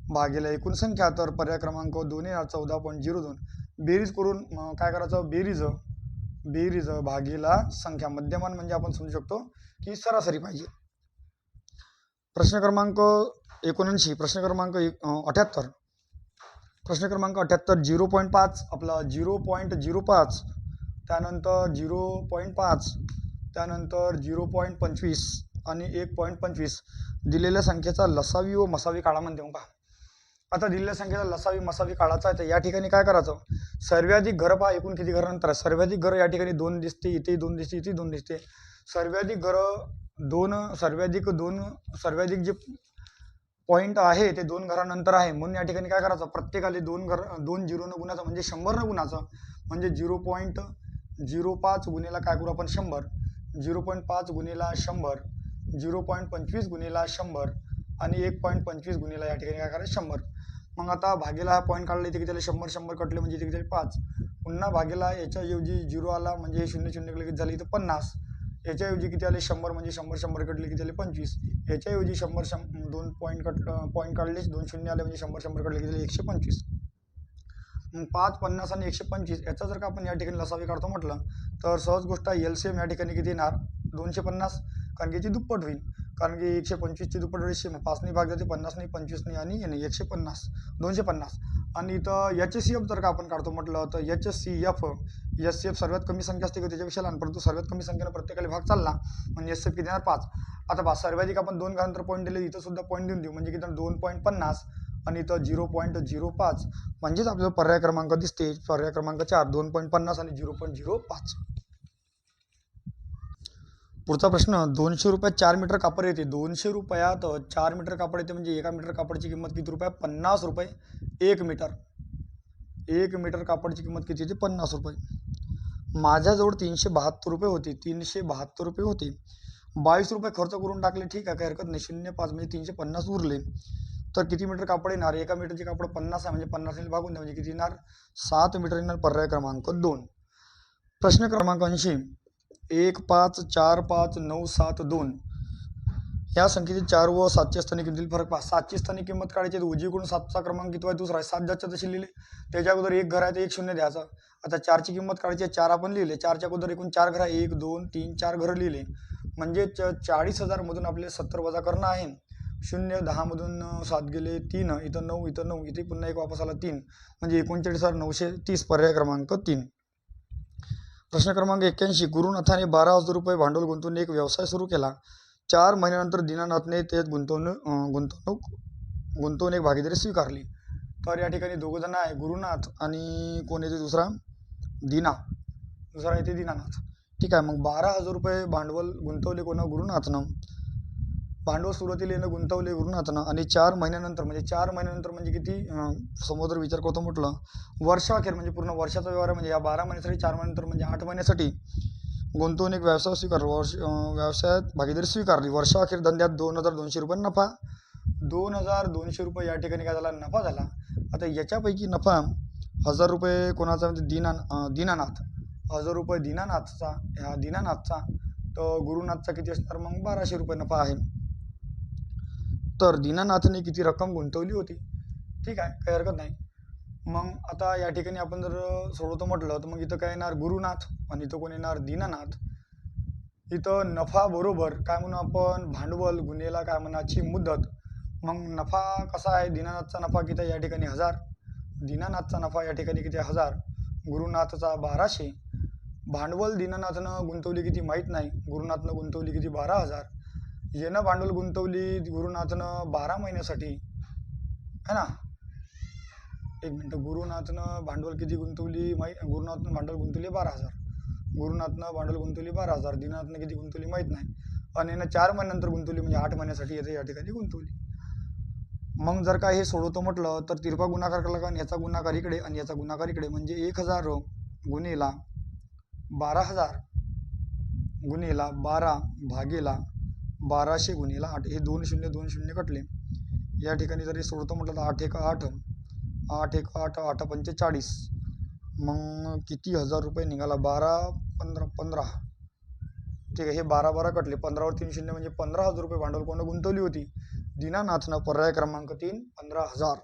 भागिले एकूण संख्या. तर पर्याय क्रमांक 2 येणार 14.02. बेरीज करून काय करायचं, बेरीज भागिला संख्या. मध्यमान म्हणजे आपण समजू शकतो की सरासरी पाहिजे. प्रश्न क्रमांक 79. प्रश्न क्रमांक 78. प्रश्न क्रमांक 78, 0.5 आपला 0.05, त्यानंतर 0.5, त्यानंतर 0.25 आणि 1.25 दिलेल्या संख्येचा लसावी व मसावी काढा म्हणते का. आता दिलेल्या संख्येचा लसावी मसावी काढायचा आहे, तर या ठिकाणी काय करायचं, सर्वाधिक घर पहा एकूण किती घरानंतर आहे. सर्वाधिक घर या ठिकाणी 2 दिसते, इथे 2 दिसते, इथे 2 दिसते. सर्वाधिक सर्वाधिक जे पॉईंट आहे ते 2 घरानंतर आहे, म्हणून या ठिकाणी काय करायचं, प्रत्येकाला 2 झिरोनं गुणाचं म्हणजे 100 गुणाचं, म्हणजे 0.05 गुणिला काय करू आपण 100, 0.5 गुणिला 100, 0.25 गुणिला 100 आणि 1.25 गुणिला या ठिकाणी काय करायचं 100. मग आता भागेला हा पॉईंट काढला इथे किती 100 कटले म्हणजे इथे किती 5. पुन्हा भागेला याच्याऐवजी 0 आला म्हणजे 0 किती झाली इथं 50. याच्याऐवजी किती आले 100 म्हणजे 100 कटले किती आले 25. याच्याऐवजी 100 2 पॉईंट काढले 2 शून्य आले म्हणजे 100 कटले किती आले 125. मग 5, 50 आणि 125 याचा जर का आपण या ठिकाणी लसावी काढतो म्हटलं तर सहज गोष्ट LCM या ठिकाणी किती येणार 250, कारण की याची दुप्पट होईल, कारण की 125ची दुप्पट 150, मग 5 भाग जाते 50 नाही 25 आणि 150 250. आणि इथं HCF जर का आपण काढतो म्हटलं तर HCF सर्वात कमी संख्या असते की त्याच्यापेक्षा लहान, परंतु सर्वात कमी संख्येनं प्रत्येकाला भाग चालला म्हणजे HCF किती येणार 5. आता सर्वाधिक आपण 2 घरानंतर पॉईंट दिले, इथं सुद्धा पॉईंट देऊन देऊ म्हणजे किती 2.50 आणि इथं 0.05 म्हणजेच आपल्याला पर्याय क्रमांक दिसते, पर्याय क्रमांक 4 2.50 आणि 0.05. पुढचा प्रश्न, 200 रुपयात 4 मीटर कापड येते. 200 रुपयात 4 मीटर कापड येते म्हणजे 1 मीटर कापडाची किंमत किती रुपये 50 रुपये 1 मीटर. 1 मीटर कापडाची किंमत किती येते 50 रुपये. माझ्याजवळ 372 रुपये होते. 372 रुपये होते. 22 रुपये खर्च करून टाकले, ठीक आहे काही हरकत नाही. 0.5 म्हणजे 350 उरले. तर किती मीटर कापड येणार, 1 मीटरचे कापड 50 आहे म्हणजे 50 ने भागून द्या म्हणजे किती येणार 7 मीटर येणार. पर्याय क्रमांक 2. प्रश्न क्रमांक 80, 1 5 4 5 9 7 2 या संख्येचे 4 व 7च्या स्थानिक किमतीतील फरक पहा. 7ची स्थानिक किंमत काढायची, उजवीकडून 7चा क्रमांक किती आहे दुसरा आहे, 7 ज्याच्या तशी लिहिले, त्याच्या अगोदर 1 घर आहे तर 1 शून्य द्यायचा. आता 4ची किंमत काढायची, 4 आपण लिहिले, 4च्या अगोदर एकूण 4 घर आहे, 1 2 3 4 घरं लिहिले म्हणजे 40,000 मधून आपले 70 वजा करणं आहे. 0 10 मधून 7 गेले 3, इथं 9 इथं 9 इथे पुन्हा 1 वापस आला 3 म्हणजे 39,930. पर्याय क्रमांक 3. प्रश्न क्रमांक 81, गुरुनाथाने 12,000 रुपये भांडवल गुंतवून एक व्यवसाय सुरू केला. 4 महिन्यानंतर दीनानाथने त्यात गुंतवून एक भागीदारी स्वीकारली. तर या ठिकाणी दोघं जण आहे, गुरुनाथ आणि कोण येते दुसरा दुसरा येते दीनानाथ. ठीक आहे, मग 12,000 रुपये भांडवल गुंतवले कोणा गुरुनाथनं, भांडवल सुरुवातीला येणं गुंतवले गुरुनाथनं आणि 4 महिन्यानंतर म्हणजे किती समोर विचार करतो म्हटलं वर्षाअखेर म्हणजे पूर्ण वर्षाचा व्यवहार म्हणजे या 12 महिन्यासाठी 4 महिन्यानंतर म्हणजे 8 महिन्यासाठी गुंतवून एक व्यवसाय स्वीकारला, व्यवसायात भागीदारी स्वीकारली. वर्षाअखेर धंद्यात 2,200 रुपये नफा, 2,200 रुपये या ठिकाणी काय झाला नफा झाला. आता याच्यापैकी नफा 1,000 रुपये कोणाचा म्हणजे दीनानाथ, 1,000 रुपये दीनानाथचा तर गुरुनाथचा किती असणार मग 1,200 रुपये नफा आहे. तर दीनानाथने किती रक्कम गुंतवली होती. ठीक आहे काही हरकत नाही. मग आता या ठिकाणी आपण जर सोडवतो म्हटलं तर मग इथं काय येणार गुरुनाथ आणि इथं कोण येणार दीनानाथ. इथं नफा बरोबर काय म्हणू आपण भांडवल गुन्हेला काय म्हणाची मुदत. मग नफा कसा आहे, दीनानाथचा नफा किती आहे या ठिकाणी 1,000, दीनानाथचा नफा या ठिकाणी किती 1,000, गुरुनाथचा 1,200. भांडवल दीनानाथनं गुंतवली किती माहीत नाही, गुरुनाथनं गुंतवली किती 12,000. येणं भांडवल गुंतवली गुरुनाथनं 12 महिन्यासाठी है ना. एक मिनटं, गुरुनाथनं भांडवल किती गुंतवली गुरुनाथनं भांडवल गुंतवली 12,000, गुरुनाथनं भांडवल गुंतवली 12,000, दीनानाथनं किती गुंतवली माहीत नाही. आणि यानं 4 महिन्यानंतर गुंतवली म्हणजे 8 महिन्यासाठी येते या ठिकाणी गुंतवली. मग जर का हे सोडवतो म्हटलं तर तिरपा गुणाकार केला का याचा गुणाकार इकडे आणि याचा गुणाकार इकडे म्हणजे 1,000 गुणिला 12,000 गुणिला 12 भागेला 1200 गुणिला 8. हे 2 शून्य कटले. या ठिकाणी जर हे सोडतो म्हटलं तर 8 1 8 8 1 8 8 5 40. मग किती 1,000 रुपये निघाला 12 15 15. ठीक आहे, हे 12 कटले, 15 वर 3 शून्य म्हणजे 15,000 रुपये भांडवल कोण गुंतवली होती दीनानाथनं. पर्याय क्रमांक 3 15,000.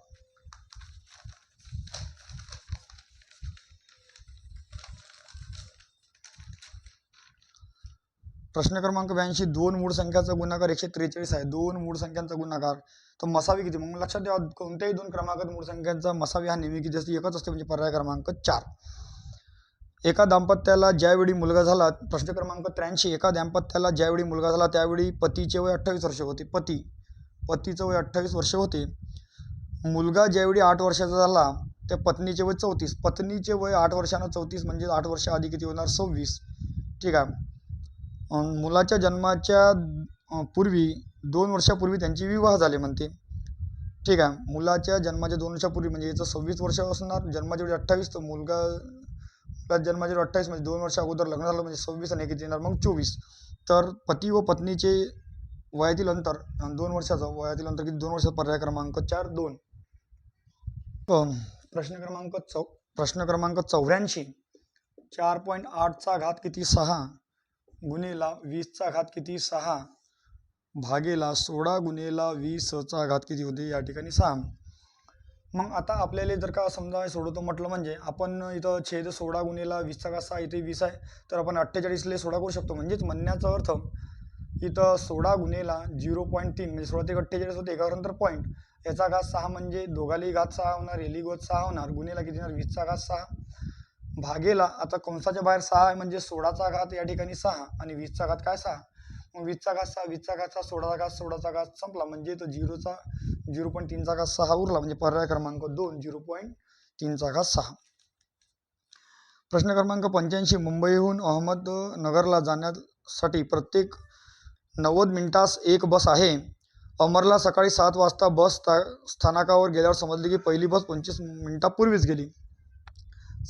प्रश्न क्रमांक 82, 2 मूळ संख्याचा गुणाकार 143 आहे. 2 मूळ संख्यांचा गुणाकार तर मसावी किती. मग लक्षात ठेवा कोणत्याही 2 क्रमांकात मूळ संख्यांचा मसावी हा नेहमी किती असते एकच असते म्हणजे पर्याय क्रमांक 4. एका दाम्पत्याला ज्यावेळी मुलगा झाला, प्रश्न क्रमांक 83, एका दाम्पत्याला ज्यावेळी मुलगा झाला त्यावेळी पतीचे वय 28 वर्ष होते. पतीचं वय 28 वर्ष होते. मुलगा ज्यावेळी 8 वर्षाचा झाला त्या पत्नीचे वय 34. पत्नीचे वय 8 वर्षानं 34 म्हणजे 8 वर्ष आधी किती होणार 26. ठीक आहे, मुलाच्या जन्माच्या पूर्वी 2 वर्षापूर्वी त्यांचे विवाह झाले म्हणते. ठीक आहे, मुलाच्या जन्माच्या 2 वर्षापूर्वी म्हणजे याचं 26 वर्ष असणार, जन्माच्या वेळी 28, तर मुलगा जन्माच्या वेळी 28 म्हणजे 2 वर्ष अगोदर लग्न झालं म्हणजे 26 आणि किती येणार मग 24. तर पती व पत्नीचे वयातील अंतर 2 वर्षाचं, वयातील अंतर किती 2 वर्ष. पर्याय क्रमांक 4 2. प्रश्न क्रमांक 84. 4.8चा घात किती 6 गुणेला 20चा घात किती 6 भागेला 16 गुणेला 20चा घात किती होते, या ठिकाणी 6. मग आता आपल्याला जर का समजा सोडवतो म्हटलं म्हणजे आपण इथं छेद 16 गुणेला 20चा घात 6 इथे 20 आहे, तर आपण 48ले 16 करू शकतो. म्हणजेच म्हणण्याचा अर्थ इथं 16 गुणेला 0.3 म्हणजे 16 ते 48 होते, एकानंतर पॉईंट, याचा घात 6 म्हणजे दोघाली घात 6 होणार, एली घात 6 होणार, गुणेला किती होणार 20चा घात 6 भागेला, आता कंसाच्या बाहेर 6 आहे म्हणजे 16चा घात या ठिकाणी 6 आणि 20चा घात काय 6. मग 20चा घात 6, 20चा घात 6, 16चा घात संपला म्हणजे तो 0.3चा घात 6 उरला. म्हणजे पर्याय क्रमांक 2 0.3चा घात 6. प्रश्न क्रमांक 85. मुंबईहून अहमदनगरला जाण्यासाठी प्रत्येक 90 मिनिटास एक बस आहे. अमरला सकाळी 7 वाजता बस स्थानकावर गेल्यावर समजले की पहिली बस 25 मिनिटापूर्वीच गेली.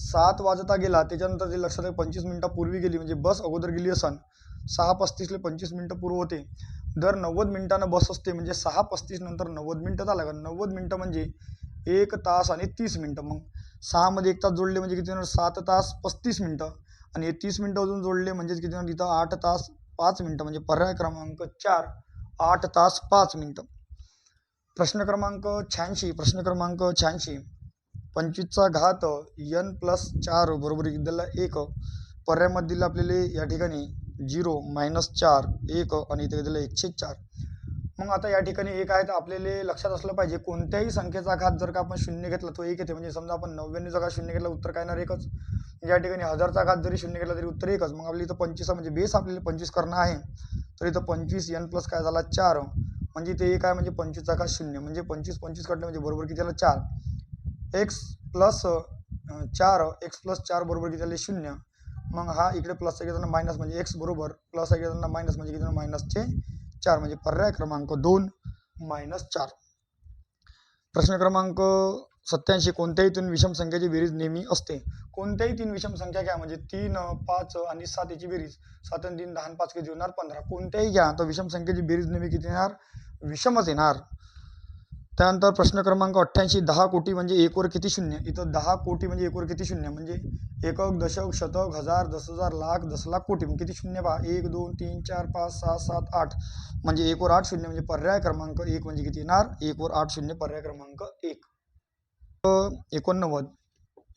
7 वाजता गेला, त्याच्यानंतर ते लक्षात आहे 25 मिनिटापूर्वी गेली म्हणजे बस अगोदर गेली असन. 6:35 25 मिनिटं पूर्व होते. दर 90 मिनिटानं बस असते म्हणजे 6:35 नंतर 90 मिनिटं झाला का, 90 मिनिटं म्हणजे 1 तास आणि 30 मिनिटं. मग 6 मध्ये 1 तास जोडले म्हणजे किती होणार 7 तास 35 मिनिटं आणि हे 30 मिनिटं अजून जोडले म्हणजे किती होणार इथं 8 तास 5 मिनिटं. म्हणजे पर्याय क्रमांक 4 8 तास 5 मिनिटं. प्रश्न क्रमांक 86. 25चा घात n+4 बरोबर दिला 1. पर्यायामध्ये दिलं आपल्याला या ठिकाणी 0 -4 1 आणि इथे दिलं 104. मग आता या ठिकाणी 1 आहे तर आपल्याला लक्षात असलं पाहिजे कोणत्याही संख्येचा घात जर का आपण 0 घेतला तो 1 येते. म्हणजे समजा आपण 99चा घात 0 घेतला उत्तर काय येणार 1च. या ठिकाणी 1000चा घात जरी 0 घेतला तरी उत्तर 1च. मग आपल्याला इथं 25 म्हणजे बेस आपल्याला 25 करणं आहे, तर इथं 25 n+ काय झाला 4 म्हणजे इथे 1 आहे म्हणजे 25चा घात 0 म्हणजे 25 काढले म्हणजे बरोबर किती झालं 4. x+4 बरोबर किती झाले 0. मग हा इकडे प्लसचा घेताना मायनस म्हणजे एक्स बरोबर प्लस घेताना मायनस म्हणजे किती -4 म्हणजे पर्याय क्रमांक 2 -4. प्रश्न क्रमांक 87. कोणत्याही 3 विषम संख्येची बेरीज नेहमी असते. कोणत्याही 3 विषम संख्या घ्या म्हणजे 3 5 आणि 7 याची बेरीज 7 आणि 3 10 आणि 5 किती होणार 15. कोणत्याही घ्या तर विषम संख्येची बेरीज नेहमी किती येणार विषमच येणार. त्यानंतर प्रश्न क्रमांक 88. 10 कोटी म्हणजे 1 वर किती शून्य. इथं 10 कोटी म्हणजे 1 वर किती शून्य म्हणजे एकक दशक शतक हजार 10,000 लाख 10 लाख कोटी. मग किती शून्य पहा 1 2 3 4 5 6 7 8 म्हणजे 1 वर 8 शून्य म्हणजे पर्याय क्रमांक 1 म्हणजे किती येणार 1 वर 8 शून्य पर्याय क्रमांक 1. 89.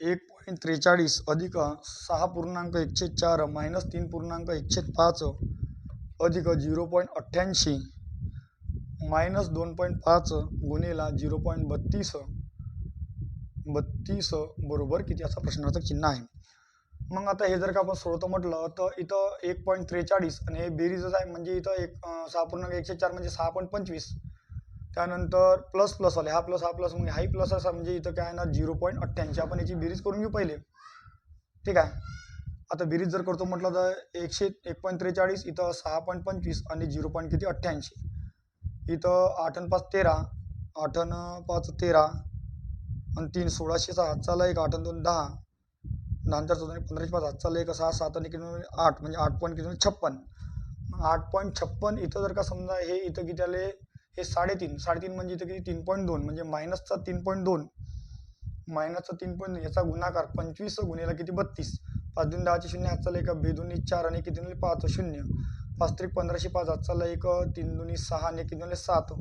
1.43 अधिक 6.104 मायनस 3.105 अधिक 0.88 मायनस 2.5 गुणेला 0.32 बरोबर किती असा प्रश्नार्थक चिन्ह आहे. मग आता हे जर का आपण सोडवतो म्हटलं तर इथं 1.43 आणि हे बेरीजच आहे म्हणजे इथं 6.104 म्हणजे 6.25. त्यानंतर प्लस आले हा प्लस मग हाही प्लस असा म्हणजे इथं काय येणार 0.88. आपण याची बेरीज करून घेऊ पहिले. ठीक आहे, आता बेरीज जर करतो म्हटलं तर 1.43 इथं 6.25 आणि 0.88 इथं 8 आणि 5 13 8 आणि 5 13 आणि 3 1600 हातचाला 1 8 आणि 2 10 10 4 14 15 5 हातचाला 1 6 7 आणि किती 8 म्हणजे 8.56. 8.56 इथं जर का समजा हे इथं किती आले हे 3.5 म्हणजे इथं किती 3.2 म्हणजे मायनसचा 3.2 याचा गुणाकार 25 गुणेला किती 32 5 2 10 0 हातचाला 1 2 2 4 आणि किती 5 0 5 3 15 5 हातचाला 1 3 2 6 आणि किती 7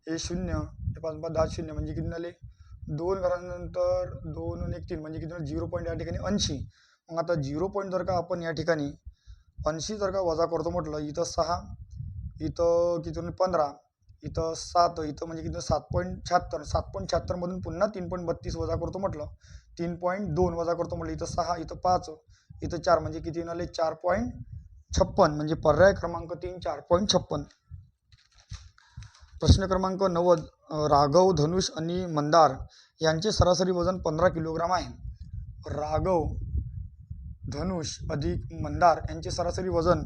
हे 0 हे 5 5 10 0 म्हणजे किती झाले 2 घरानंतर 2 आणि 1 3 म्हणजे किती 0 पॉईंट या ठिकाणी 80. मग आता 0 पॉईंट जर का आपण या ठिकाणी 80 जर का वजा करतो म्हटलं इथं 6 इथं किती 15 इथं 7 इथं म्हणजे किती 7.76 मधून पुन्हा 3.32 वजा करतो म्हटलं 3.2 वजा करतो म्हटलं इथं 6 इथं 5 इथं 4 म्हणजे किती आले 4.56 म्हणजे पर्याय क्रमांक 3 4.56. प्रश्न क्रमांक 90. राघव धनुष आणि मंदार यांचे सरासरी वजन 15 किलोग्राम आहे. राघव धनुष अधिक मंदार यांचे सरासरी वजन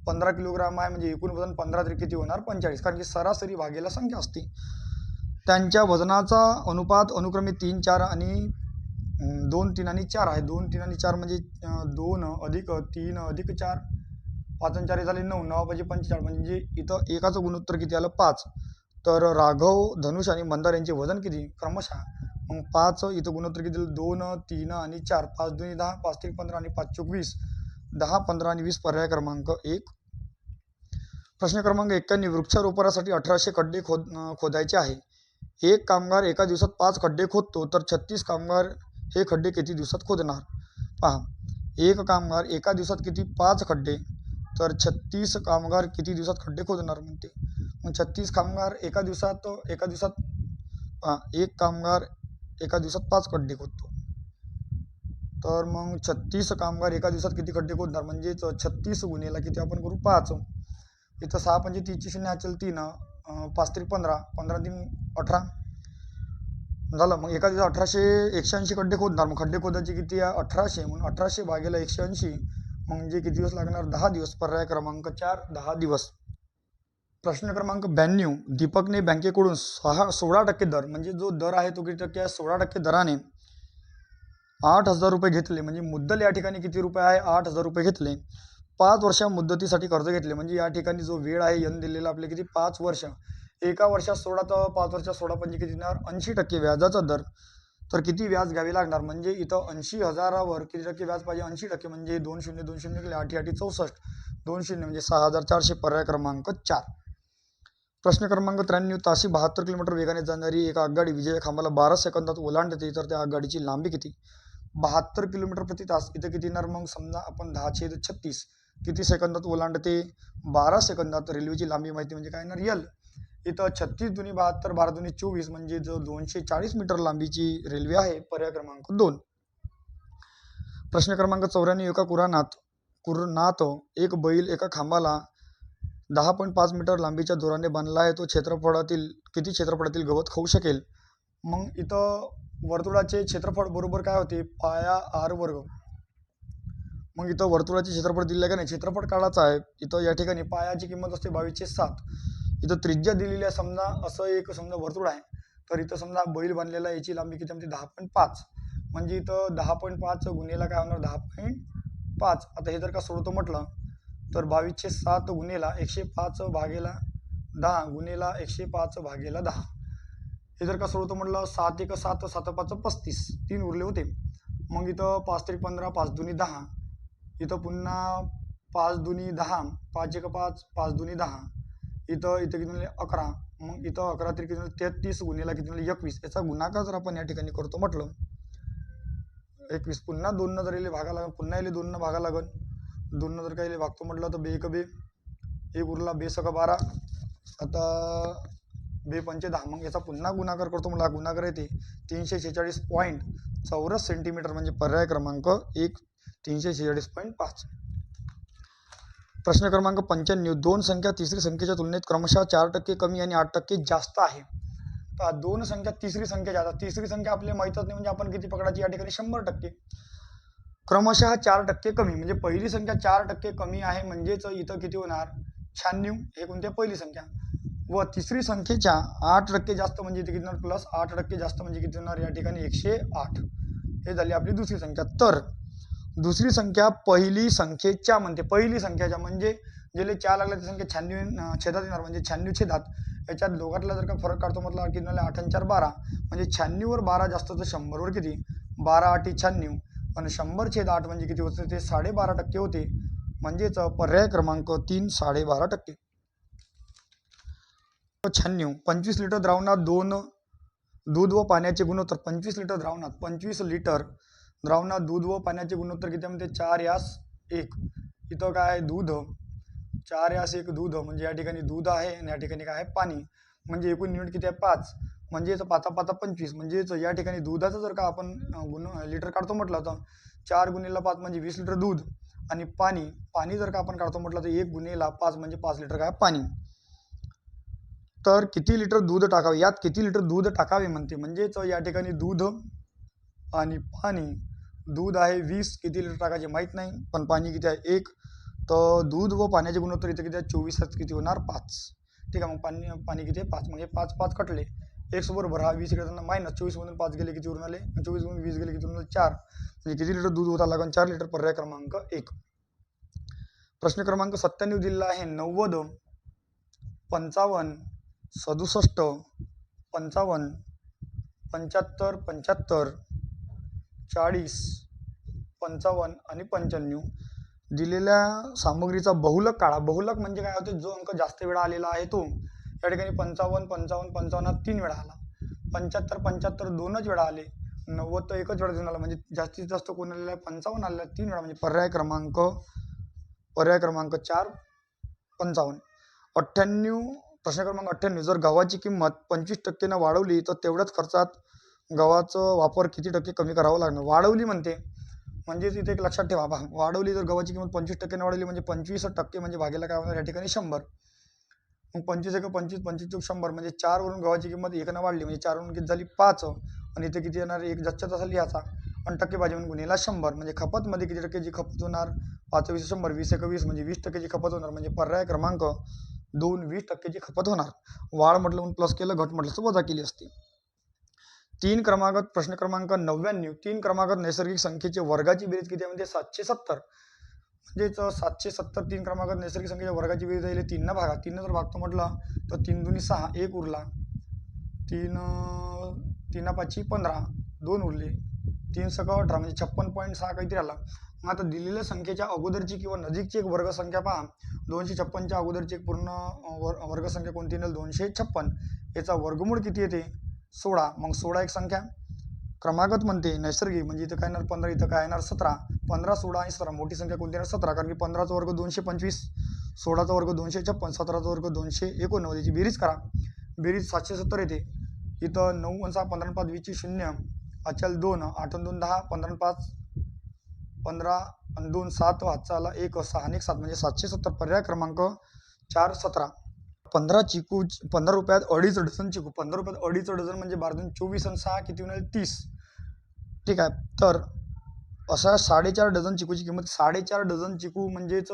15 किलोग्राम आहे म्हणजे एकूण वजन 15 तरी किती होणार 45, कारण की सरासरी भागेला संख्या असते. त्यांच्या वजनाचा अनुपात अनुक्रमे 3, 4 आणि 2, 3 आणि 4 आहे. 2, 3 आणि 4 म्हणजे 2 अधिक 3 अधिक 4, 5 आणि 4 झाले 9, 9 पाहिजे 45, म्हणजे इथं एकाचं गुणोत्तर किती आलं 5. तर राघव, धनुष आणि मंदार यांचे वजन किती क्रमशः, मग 5 इथं गुणोत्तर किती 2, 3 आणि 4, 5 2 10, 5 3 15 आणि 5 4 20, 10, 15 आणि 20 पर्याय क्रमांक 1. प्रश्न क्रमांक 91, वृक्षारोपणासाठी 1800 खड्डे खोदायचे आहे. एक कामगार एका दिवसात 5 खड्डे खोदतो, तर 36 कामगार हे खड्डे किती दिवसात खोदणार. पहा, एक कामगार एका दिवसात किती 5 खड्डे, तर 36 कामगार किती दिवसात खड्डे खोदणार म्हणते. मग 36 कामगार एका दिवसात एक कामगार एका दिवसात 5 खड्डे खोदतो, तर मग 36 कामगार एका दिवसात किती खड्डे खोदणार, म्हणजेच 36 गुणेला किती आपण करू 5. इथं 6 म्हणजे 3 0 असेल 3, 5 3 15, 15 3 18 झालं. मग एका दिवसात 180 खड्डे खोदणार. मग खड्डे खोदायचे किती आहे 1800, म्हणून 1800 भागेला 180 म्हणजे किती दिवस लागणार 10 दिवस. पर्याय क्रमांक 4 10 दिवस. प्रश्न क्रमांक 92, दीपकने बँकेकडून 16% दर, म्हणजे जो दर आहे तो किती टक्के आहे 16% दराने 8,000 रुपये घेतले, म्हणजे मुद्दल या ठिकाणी किती रुपये आहे 8,000 रुपये घेतले. 5 वर्षा मुदतीसाठी कर्ज घेतले, म्हणजे या ठिकाणी जो वेळ आहे एन दिलेला आपले किती 5 वर्ष. एका वर्षात 16 तर 5 वर्षात 16 म्हणजे किती येणार 80% व्याजाचा दर. तर किती व्याज घ्यावे लागणार, म्हणजे इथं 80,000वर किती टक्के व्याज पाहिजे 80%, म्हणजे 2 0 2 0 केले 8 8 64, 2 0 म्हणजे 6,400. पर्याय क्रमांक 4. प्रश्न क्रमांक 93, ताशी 72 किलोमीटर वेगाने जाणारी एक आगगाडी विजय खांबाला 12 सेकंदात ओलांडते, तर त्या आगगाडीची लांबी किती. 72 किलोमीटर प्रति तास, इथं किती येणार मग समजा आपण 10/36 किती सेकंदात ओलांडते 12 सेकंदात. रेल्वेची लांबी माहिती म्हणजे काय येणार यल. इथं 36 दुनी 72, 12 दुनी 24, म्हणजे जो 240 मीटर लांबीची रेल्वे आहे. पर्याय क्रमांक 2. प्रश्न क्रमांक 94, एका कुरणात एक बैल एका खांबाला 10.5 मीटर लांबीच्या दोराने बांधला आहे. तो किती क्षेत्रफळातील गवत खाऊ शकेल. मग इथं वर्तुळाचे क्षेत्रफळ बरोबर काय होते पाया r वर्ग. मग इथं वर्तुळाचे क्षेत्रफळ दिले का नाही, क्षेत्रफळ काढायचं आहे. इथं या ठिकाणी पायाची किंमत असते 22/7. इथं त्रिज्या दिलेली आहे. समजा असं एक समजा वर्तुळ आहे, तर इथं समजा बैल बांधलेला याची लांबी किती म्हणते 10.5, म्हणजे इथं 10.5 गुणेला काय होणार 10.5. आता हे जर का सोडतो म्हटलं तर 22/7 गुणेला 105 भागेला 10 गुणेला 105 भागेला 10. हे जर का सोडतो म्हटलं 7 1 7 7 5 35, 3 उरले होते. मग इथं 5 3 15, 5 दुनी 10, इथं पुन्हा 5 दुनी 10, 5 1 5, 5 दुनी 10, इथं किती झाले 11. मग इथं 11 तरी किती 33 गुणेला किती झाले 21. याचा गुणाकार जर आपण या ठिकाणी करतो म्हटलं 21, पुन्हा 2 न जर येले भागा लागेल, पुन्हा येले 2 न भागा लागेल, 2 न जर काही भागतो म्हटलं तर 2 1 2, 1 उरला 2 6 12, आता 2 5 10. मग याचा पुन्हा गुणाकार करतो म्हटलं गुणाकार येते 346 पॉईंट चौरस सेंटीमीटर, म्हणजे पर्याय क्रमांक 1 346.5. प्रश्न क्रमांक 95, दोन संख्या तिसरी संख्येच्या तुलनेत क्रमशः 4% कमी आणि 8% जास्त आहे. तर दोन संख्या तिसरी संख्या जास्त, तिसरी संख्या आपल्याला माहीतच नाही, म्हणजे आपण किती पकडायची या ठिकाणी 100%. क्रमशः 4% कमी, म्हणजे पहिली संख्या 4% कमी आहे, म्हणजेच इथं किती होणार 96. हे कोणत्या पहिली संख्या. व तिसरी संख्येच्या 8% जास्त, म्हणजे इथे किती होणार प्लस 8% जास्त, म्हणजे किती होणार या ठिकाणी 108. हे झाली आपली दुसरी संख्या. तर दुसरी संख्या पहिली संख्येच्या म्हणते, पहिली संख्याच्या म्हणजे ज्याला 4 लागला ती संख्या 96 छेदात येणार, म्हणजे 96 छेदात. याच्यात दोघातला जर का फरक काढतो म्हटलं किती झालं 8 आणि 4 12, म्हणजे 96 वर 12 जास्त तर 100 वर किती 12 8 96, पण 100/8 म्हणजे किती होते ते 12.5% होते, म्हणजेच पर्याय क्रमांक 3 12.5%. 96, 25 लिटर द्रावणात दूध व पाण्याचे गुणोत्तर 25 लिटर द्रावणात 25 लिटर द्रावणात दूध व पाण्याचे गुणोत्तर किती म्हणते 4:1. इथं काय दूध 4:1 दूध, म्हणजे या ठिकाणी दूध आहे आणि या ठिकाणी काय आहे पाणी, म्हणजे एकूण युनिट किती आहे 5, म्हणजेच 5 5 25, म्हणजेच या ठिकाणी दुधाचं जर का आपण लिटर काढतो म्हटलं तर 4 गुणिले 5 म्हणजे 20 लिटर दूध, आणि पाणी जर का आपण काढतो म्हटलं तर 1 गुणिले 5 म्हणजे 5 लिटर काय पाणी. तर किती लिटर दूध टाकावे, यात किती लिटर दूध टाकावे म्हणते, म्हणजेच या ठिकाणी दूध आणि पाणी. दूध आहे 20, किती लिटर टाकायचे माहीत नाही, पण पाणी किती आहे 1, तर दूध व पाण्याचे गुणोत्तर इथे किती आहे 24 किती होणार 5. ठीक आहे, मग पाणी किती आहे 5, मग हे 5 5 कटले. एक्स बरोबर हा 20 इकडे -24 मधून 5 गेले किती उरून आले, 24 मधून 20 गेले किती उरून आले 4. म्हणजे किती लिटर दूध होता लागेल 4 लिटर. पर्याय क्रमांक 1. प्रश्न क्रमांक 97 दिलेला आहे 90 55 67 55 75 75 40 55 आणि 95. दिलेल्या सामग्रीचा बहुलक काढा. बहुलक म्हणजे काय होते, जो अंक जास्त वेळा आलेला आहे तो. या ठिकाणी 55 55 55 हा 3 वेळा आला, 75 75 2च वेळा आले, 90 तर एकच वेळा देऊन आला. म्हणजे जास्तीत जास्त कोण आलेला आहे 55 आलेला 3 वेळा. म्हणजे पर्याय क्रमांक 4 55. 98 प्रश्न क्रमांक 98 जर गव्हाची किंमत 25% ने वाढवली तर तेवढ्याच खर्चात गव्हाचा वापर किती टक्के कमी करावा लागणार. वाढवली म्हणते म्हणजे इथे एक लक्षात ठेवा, वाढवली जर गव्हाची किंमत 25% ने वाढवली म्हणजे 25% म्हणजे भागेला काय होणार या ठिकाणी 100. मग 25 1 25 25 100 म्हणजे 4 वरून गव्हाची किंमत 1 ने वाढली म्हणजे 4 वरून किती झाली 5. आणि इथे किती येणार 1 जसच्या तसा लिहायचा आणि टक्केबाजी म्हणून गुणिला 100. म्हणजे खपतमध्ये किती टक्केची खपत होणार 5 20 100 20 1 20 म्हणजे 20%ची खपत होणार. म्हणजे पर्याय क्रमांक 2 20%ची खपत होणार. वाढ म्हटलं म्हणून प्लस केलं, घट म्हटलं तर वजा केली असते. 3 क्रमांकात प्रश्न क्रमांक 99 3 क्रमांकात नैसर्गिक संख्येचे वर्गाची बेरीज किती आहे म्हणजे 770. म्हणजेच 770 3 क्रमांकात नैसर्गिक संख्येच्या वर्गाची बेरीज आहे 3 ना भागा. 3 जर भागतो म्हटलं तर 3 दुनी 6 1 उरला, 3 3 5 15 2 उरले, 3 6 18 म्हणजे 56.6 काहीतरी आला. मग आता दिलेल्या संख्येच्या अगोदरची किंवा नजीकची एक वर्गसंख्या पहा. 256च्या अगोदरची एक पूर्ण वर्गसंख्या कोणती येईल 256. याचा वर्गमूळ किती येते 16. मग 16 एक संख्या क्रमागत म्हणते नैसर्गिक म्हणजे इथं काय येणार 15, इथं काय येणार 17. 15 16 आणि 17 मोठी संख्या कोणती येणार 17. कारण की 15चा वर्ग 225, 16चा वर्ग 256, 17चा वर्ग 289. याची बेरीज करा. बेरीज 770 येते. इथं 9 6 15 5 20 0, अचल 2 8 2 10, 15 5 15 आणि 2 7, हातचा आला 1 6 आणि 7 म्हणजे 770. पर्याय क्रमांक 4 17. 15 चिकू 15 रुपयात 2.5 डझन चिकू. 15 रुपयात 2.5 डझन म्हणजे 12 2 24 आणि 6 किती होणार 30. ठीक आहे, तर अशा 4.5 डझन चिकूची किंमत 4.5 डझन चिकू म्हणजेच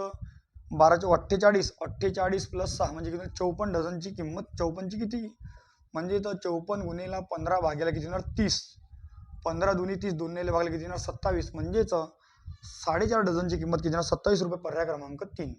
12 48 48 प्लस 6 म्हणजे किती 54 डझनची किंमत. 54ची किती म्हणजे तर 54 गुणिले 15 भागेला किती होणार 30. 15 दुनी 30 दोन्हीला भागले किती होणार 27. म्हणजेच 4.5 डझनची किंमत किती होणार 27 रुपये. पर्याय क्रमांक 3.